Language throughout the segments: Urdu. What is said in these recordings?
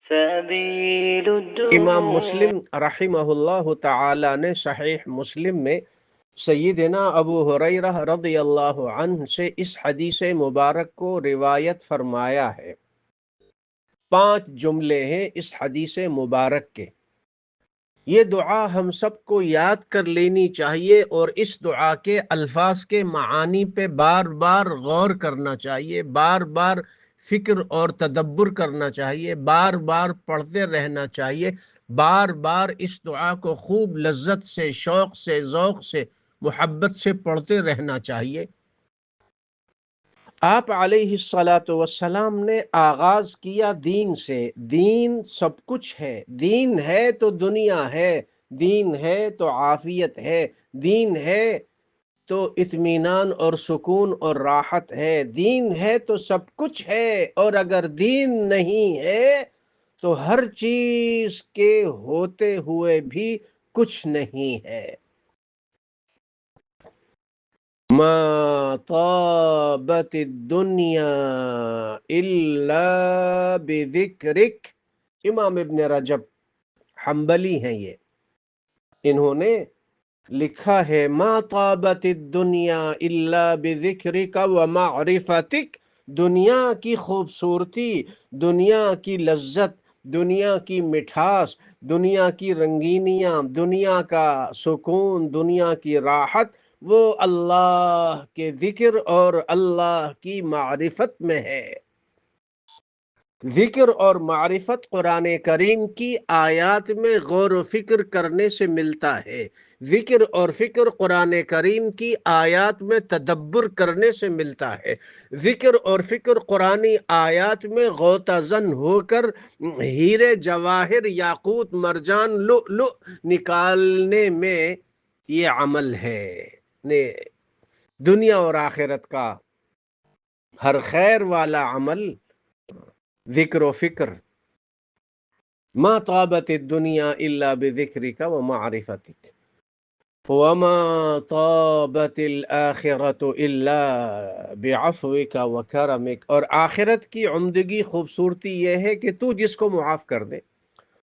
سبيل امام الدموع. مسلم رحمہ اللہ تعالی نے صحیح مسلم میں سیدنا ابو ہریرہ رضی اللہ عنہ سے اس حدیث مبارک کو روایت فرمایا ہے۔ 5 جملے ہیں اس حدیث مبارک کے۔ یہ دعا ہم سب کو یاد کر لینی چاہیے اور اس دعا کے الفاظ کے معانی پہ بار بار غور کرنا چاہیے، بار بار فکر اور تدبر کرنا چاہیے، بار بار پڑھتے رہنا چاہیے، بار بار اس دعا کو خوب لذت سے، شوق سے، ذوق سے، محبت سے پڑھتے رہنا چاہیے۔ آپ علیہ السلام نے آغاز کیا دین سے۔ دین سب کچھ ہے، دین ہے تو دنیا ہے، دین ہے تو عافیت ہے، دین ہے تو اطمینان اور سکون اور راحت ہے، دین ہے تو سب کچھ ہے، اور اگر دین نہیں ہے تو ہر چیز کے ہوتے ہوئے بھی کچھ نہیں ہے۔ ما طابت الدنیا الا بذکرک، امام ابن رجب حنبلی ہیں یہ، انہوں نے لکھا ہے ما طابت الدنیا الا بذکرک ومعرفتک، دنیا کی خوبصورتی، دنیا کی لذت، دنیا کی مٹھاس، دنیا کی رنگینیاں، دنیا کا سکون، دنیا کی راحت وہ اللہ کے ذکر اور اللہ کی معرفت میں ہے۔ ذکر اور معرفت قرآن کریم کی آیات میں غور و فکر کرنے سے ملتا ہے، ذکر اور فکر قرآن کریم کی آیات میں تدبر کرنے سے ملتا ہے، ذکر اور فکر قرآنی آیات میں غوطہ زن ہو کر ہیرے جواہر یاقوت مرجان لؤلؤ نکالنے میں یہ عمل ہے۔ دنیا اور آخرت کا ہر خیر والا عمل ذکر و فکر۔ ما طابت الدنیا الا بذکرک ومعرفتک وما طابت الآخرت الا بعفوک وکرمک، اور آخرت کی عمدگی خوبصورتی یہ ہے کہ تو جس کو معاف کر دے۔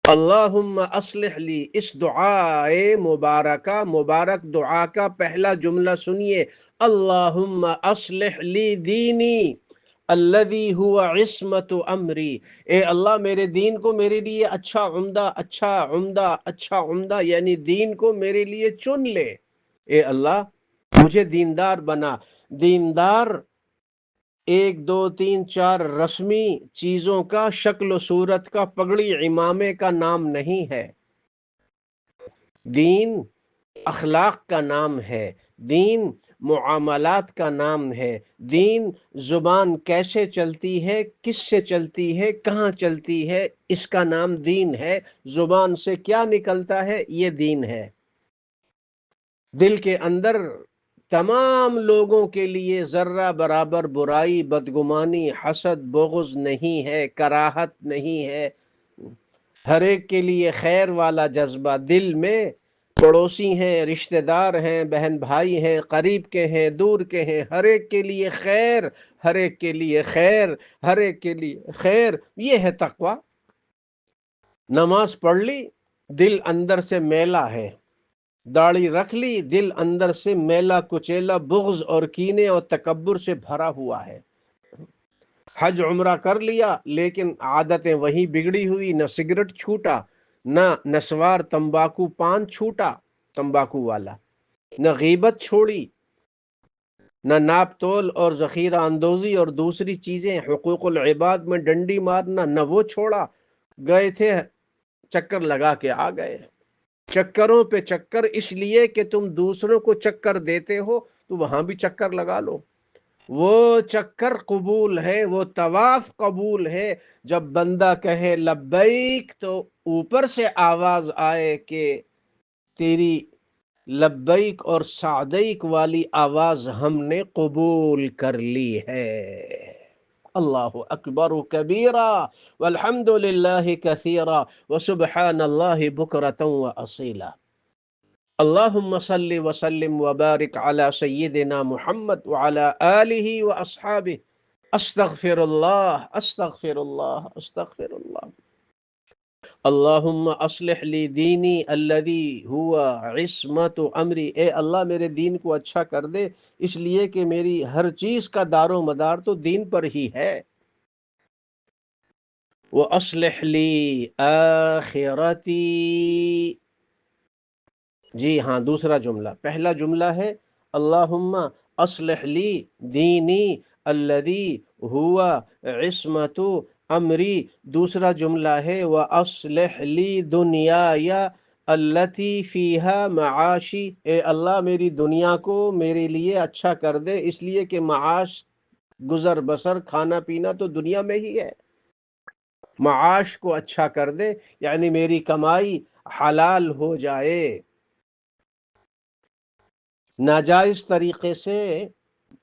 اللہم اصلح لی، اس دعائے مبارکہ، مبارک دعا کا پہلا جملہ سنیے، اللہم اصلح لی دینی الذی هو عصمت امری، اے اللہ میرے دین کو میرے لیے اچھا عمدہ، اچھا عمدہ، اچھا عمدہ، یعنی دین کو میرے لیے چن لے، اے اللہ مجھے دیندار بنا۔ دیندار 1 2 3 4 رسمی چیزوں کا، شکل و صورت کا، پگڑی عمامے کا نام نہیں ہے۔ دین اخلاق کا نام ہے، دین معاملات کا نام ہے، دین زبان کیسے چلتی ہے، کس سے چلتی ہے، کہاں چلتی ہے، اس کا نام دین ہے۔ زبان سے کیا نکلتا ہے، یہ دین ہے۔ دل کے اندر تمام لوگوں کے لیے ذرہ برابر برائی، بدگمانی، حسد، بغض نہیں ہے، کراہت نہیں ہے، ہر ایک کے لیے خیر والا جذبہ دل میں۔ پڑوسی ہیں، رشتہ دار ہیں، بہن بھائی ہیں، قریب کے ہیں، دور کے ہیں، ہر ایک کے لیے خیر، ہر ایک کے لیے خیر، ہر ایک کے لیے خیر، یہ ہے تقوی۔ نماز پڑھ لی، دل اندر سے میلا ہے، داڑھی رکھ لی، دل اندر سے میلا کچیلا بغض اور کینے اور تکبر سے بھرا ہوا ہے۔ حج عمرہ کر لیا لیکن عادتیں وہی بگڑی ہوئی، نہ سگریٹ چھوٹا، نہ نسوار تمباکو پان چھوٹا تمباکو والا، نہ غیبت چھوڑی، نہ ناپ تول اور ذخیرہ اندوزی اور دوسری چیزیں، حقوق العباد میں ڈنڈی مارنا نہ وہ چھوڑا۔ گئے تھے چکر لگا کے آ گئے، چکروں پہ چکر، اس لیے کہ تم دوسروں کو چکر دیتے ہو تو وہاں بھی چکر لگا لو۔ وہ چکر قبول ہے، وہ طواف قبول ہے جب بندہ کہے لبیک تو اوپر سے آواز آئے کہ تیری لبیک اور سعدیک والی آواز ہم نے قبول کر لی ہے۔ اللہ اکبر کبیرا والحمد للہ کثیرا وسبحان اللہ بکرۃ واصیلا۔ اللہم صل وسلم وبارک علی سیدنا محمد وعلی آلہ واصحابہ۔ استغفر اللہ، استغفر اللہ، استغفر اللہ۔ اللہم اصلح لی دینی الذی ہوا عصمت امری، اے اللہ میرے دین کو اچھا کر دے، اس لیے کہ میری ہر چیز کا دار و مدار تو دین پر ہی ہے۔ وَأَصْلِحْ لِي آخِرَتِي، جی ہاں دوسرا جملہ، پہلا جملہ ہے اللہم اصلح لی دینی الذی ہوا عصمت امری، دوسرا جملہ ہے وَأَصْلِحْ لِي دُنْيَايَ الَّتِي فِيهَا معاشی، اے اللہ میری دنیا کو میرے لیے اچھا کر دے، اس لیے کہ معاش، گزر بسر، کھانا پینا تو دنیا میں ہی ہے، معاش کو اچھا کر دے یعنی میری کمائی حلال ہو جائے، ناجائز طریقے سے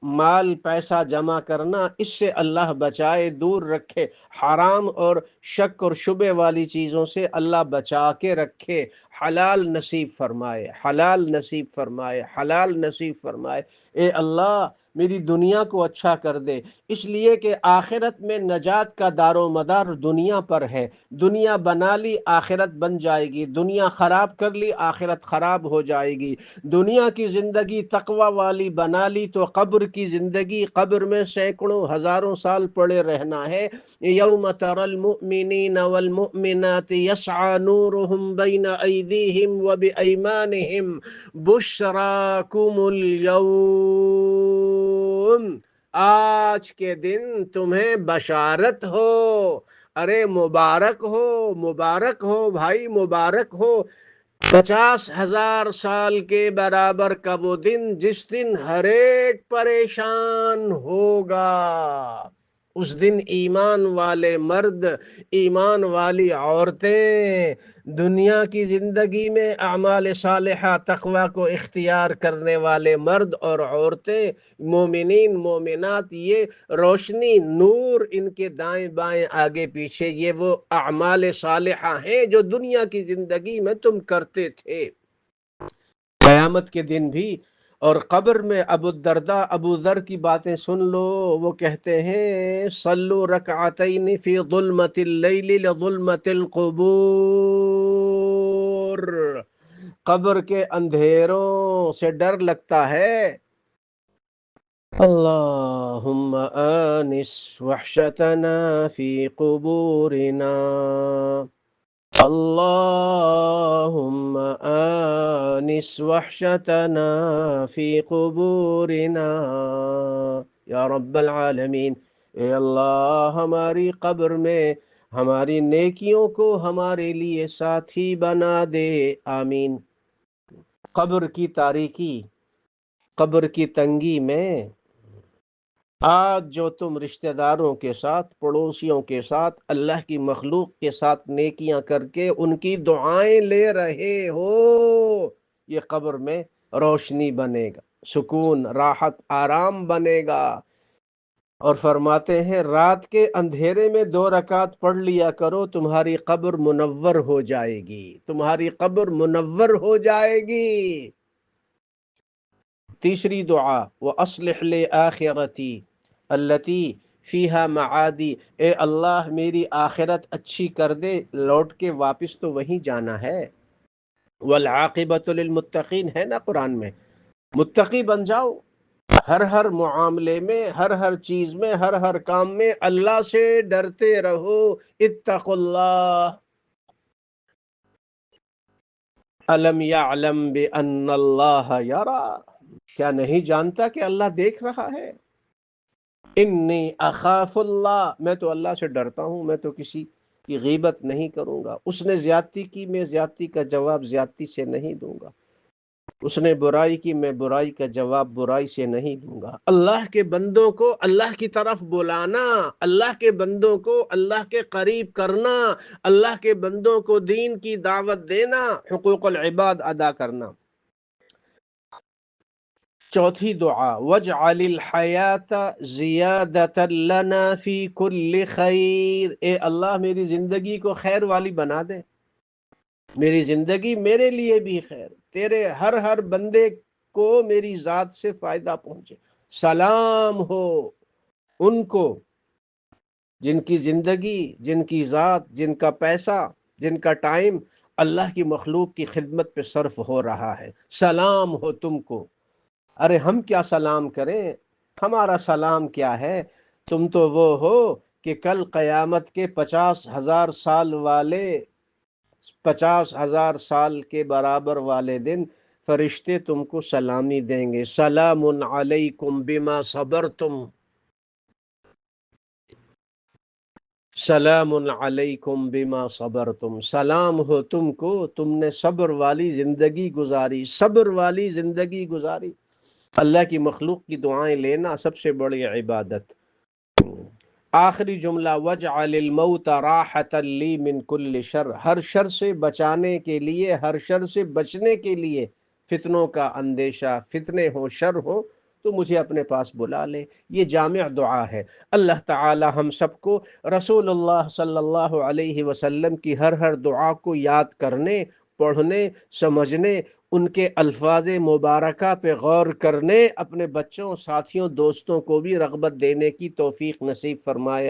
مال پیسہ جمع کرنا اس سے اللہ بچائے، دور رکھے، حرام اور شک اور شبے والی چیزوں سے اللہ بچا کے رکھے، حلال نصیب فرمائے، حلال نصیب فرمائے، حلال نصیب فرمائے، اے اللہ میری دنیا کو اچھا کر دے، اس لیے کہ آخرت میں نجات کا دار و مدار دنیا پر ہے، دنیا بنا لی آخرت بن جائے گی، دنیا خراب کر لی آخرت خراب ہو جائے گی، دنیا کی زندگی تقوی والی بنا لی تو قبر کی زندگی، قبر میں سینکڑوں ہزاروں سال پڑے رہنا ہے۔ یوم تری المؤمنین والمؤمنات یسعی نورهم بین ایدیہم وبایمانہم بشراکم اليوم، آج کے دن تمہیں بشارت ہو، ارے مبارک ہو، مبارک ہو بھائی، مبارک ہو، 50,000 سال کے برابر کا وہ دن جس دن ہر ایک پریشان ہوگا، اس دن ایمان والے مرد، ایمان والی عورتیں، دنیا کی زندگی میں اعمال صالحہ تقوی کو اختیار کرنے والے مرد اور عورتیں، مومنین مومنات، یہ روشنی نور ان کے دائیں بائیں آگے پیچھے، یہ وہ اعمال صالحہ ہیں جو دنیا کی زندگی میں تم کرتے تھے، قیامت کے دن بھی۔ اور قبر میں ابو الدرداء ابو ذر کی باتیں سن لو، وہ کہتے ہیں صلو رکعتین فی ظلمت اللیل لظلمت القبور، قبر کے اندھیروں سے ڈر لگتا ہے، اللہم آنس وحشتنا فی قبورنا، اللہم آنس وحشتنا فی قبورنا یا رب العالمین، اے اللہ ہماری قبر میں ہماری نیکیوں کو ہمارے لیے ساتھی بنا دے، آمین۔ قبر کی تاریکی، قبر کی تنگی میں آج جو تم رشتہ داروں کے ساتھ، پڑوسیوں کے ساتھ، اللہ کی مخلوق کے ساتھ نیکیاں کر کے ان کی دعائیں لے رہے ہو، یہ قبر میں روشنی بنے گا، سکون، راحت، آرام بنے گا۔ اور فرماتے ہیں رات کے اندھیرے میں 2 رکعت پڑھ لیا کرو، تمہاری قبر منور ہو جائے گی، تمہاری قبر منور ہو جائے گی۔ تیسری دعا وَأَصْلِحْ لِي آخِرَتِي الَّتِي فِيهَا مَعَادِي، اے اللہ میری آخرت اچھی کر دے، لوٹ کے واپس تو وہیں جانا ہے، وَالْعَاقِبَةُ لِلْمُتَّقِينَ ہے نا قرآن میں، متقی بن جاؤ، ہر معاملے میں، ہر چیز میں، ہر کام میں اللہ سے ڈرتے رہو، اتقوا اللہ، الم یعلم بان اللہ یرا، کیا نہیں جانتا کہ اللہ دیکھ رہا ہے، انی اخاف اللہ، میں تو اللہ سے ڈرتا ہوں، میں تو کسی کی غیبت نہیں کروں گا، اس نے زیادتی کی میں زیادتی کا جواب زیادتی سے نہیں دوں گا، اس نے برائی کی میں برائی کا جواب برائی سے نہیں دوں گا۔ اللہ کے بندوں کو اللہ کی طرف بلانا، اللہ کے بندوں کو اللہ کے قریب کرنا، اللہ کے بندوں کو دین کی دعوت دینا، حقوق العباد ادا کرنا۔ چوتھی دعا وَاجْعَلِ الْحَيَاةَ زِيَادَةً لَنَا فِي كُلِّ خَيْرٍ، اے اللہ میری زندگی کو خیر والی بنا دے، میری زندگی میرے لیے بھی خیر، تیرے ہر بندے کو میری ذات سے فائدہ پہنچے، سلام ہو ان کو جن کی زندگی، جن کی ذات، جن کا پیسہ جن کا ٹائم اللہ کی مخلوق کی خدمت پہ صرف ہو رہا ہے. سلام ہو تم کو. ارے ہم کیا سلام کریں، ہمارا سلام کیا ہے؟ تم تو وہ ہو کہ کل قیامت کے 50,000 سال والے، 50,000 سال کے برابر والے دن فرشتے تم کو سلامی دیں گے. سلام علیکم بما صبرتم، سلام علیکم بما صبرتم. سلام ہو تم کو، تم نے صبر والی زندگی گزاری، صبر والی زندگی گزاری. اللہ کی مخلوق کی دعائیں لینا سب سے بڑی عبادت. آخری جملہ، وَجْعَلِ الْمَوْتَ رَاحَةً لِّي مِن كُلِّ شَرٍ، ہر شر سے بچانے کے لیے، ہر شر سے بچنے کے لیے، فتنوں کا اندیشہ، فتنے ہو، شر ہو تو مجھے اپنے پاس بلا لے. یہ جامع دعا ہے. اللہ تعالی ہم سب کو رسول اللہ صلی اللہ علیہ وسلم کی ہر دعا کو یاد کرنے، پڑھنے، سمجھنے، ان کے الفاظ مبارکہ پہ غور کرنے، اپنے بچوں، ساتھیوں، دوستوں کو بھی رغبت دینے کی توفیق نصیب فرمائے.